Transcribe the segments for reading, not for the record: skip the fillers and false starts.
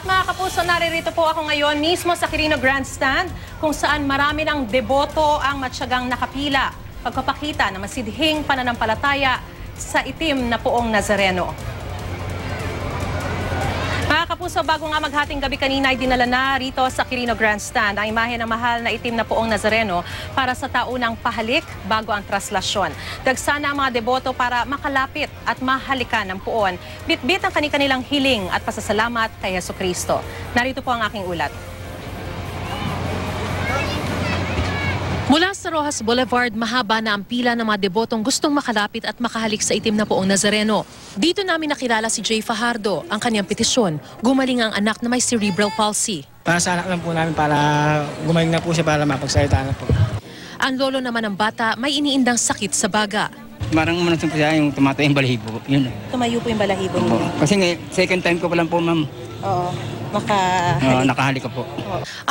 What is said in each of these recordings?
At mga kapuso, naririto po ako ngayon mismo sa Quirino Grandstand kung saan marami ng deboto ang matyagang nakapila pagpapakita ng masidhing pananampalataya sa itim na poong Nazareno. Mga kapuso, bago nga maghating gabi kanina ay dinala na rito sa Quirino Grandstand ang imahe ng mahal na itim na poong Nazareno para sa taunang pahalik bago ang traslasyon. Dagsana ang mga deboto para makalapit at mahalikan ng poon. Bitbit ang kanilang hiling at pasasalamat kay Jesucristo. Narito po ang aking ulat. Mula sa Rojas Boulevard, mahaba na ang pila ng mga debotong gustong makalapit at makahalik sa itim na poong Nazareno. Dito namin nakilala si Jay Fajardo. Ang kanyang petisyon, gumaling ang anak na may cerebral palsy. Para sa anak lang po namin para gumaling na po siya para mapagsalita na po. Ang lolo naman ng bata may iniindang sakit sa baga. Marang umano po siya yung tumatay yung balahibo. Yun. Tumayo po yung balahibo niyo. Kasi second time ko pa lang po, ma'am. Oo, nakahalik ko po.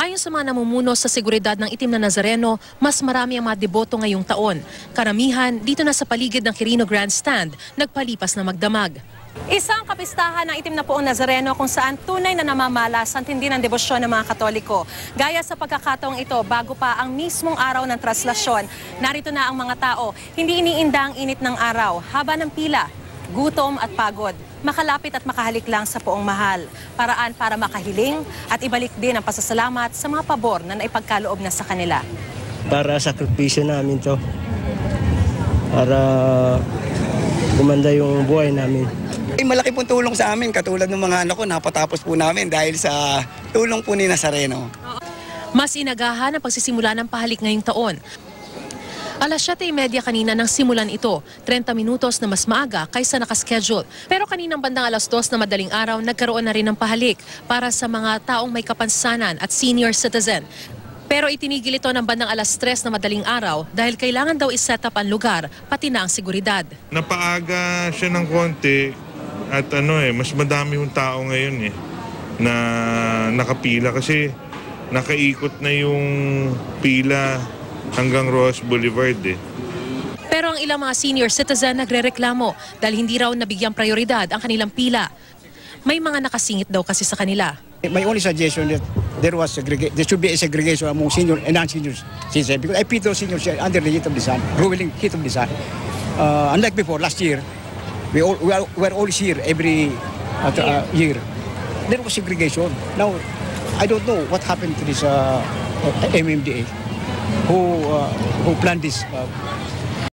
Ayon sa mga namumuno sa seguridad ng itim na Nazareno, mas marami ang mga deboto ngayong taon. Karamihan dito na sa paligid ng Quirino Grandstand, nagpalipas na magdamag. Isang kapistahan ng itim na poong Nazareno kung saan tunay na namamalas ang tindi ng debosyon ng mga Katoliko. Gaya sa pagkakataong ito, bago pa ang mismong araw ng traslasyon, narito na ang mga tao. Hindi iniinda ang init ng araw, haba ng pila, gutom at pagod. Makalapit at makahalik lang sa poong mahal. Paraan para makahiling at ibalik din ang pasasalamat sa mga pabor na naipagkaloob na sa kanila. Para sakripisyo namin to. Para gumanda yung buhay namin. Malaki pong tulong sa amin, katulad ng mga anak ko, napatapos po namin dahil sa tulong po ni Nazareno. Mas inagahan ang pagsisimula ng pahalik ngayong taon. Alas 7:30 kanina nang simulan ito, 30 minutos na mas maaga kaysa nakaschedule. Pero kaninang bandang alas 2 na madaling araw, nagkaroon na rin ng pahalik para sa mga taong may kapansanan at senior citizen. Pero itinigil ito ng bandang alas 3 na madaling araw dahil kailangan daw iset up ang lugar, pati na ang seguridad. Napaaga siya ng konti at mas madami yung tao ngayon na nakapila kasi nakaikot na yung pila hanggang Rojas Boulevard Pero ang ilang mga senior citizen nagrereklamo dahil hindi raw nabigyang prioridad ang kanilang pila. May mga nakasingit daw kasi sa kanila. My only suggestion that there should be a segregation among senior and non-senior citizens because I put those seniors under the heat of the sun, ruling heat of the sun. Unlike before, last year, we were always here every year. There was segregation. Now, I don't know what happened to this MMDA who planned this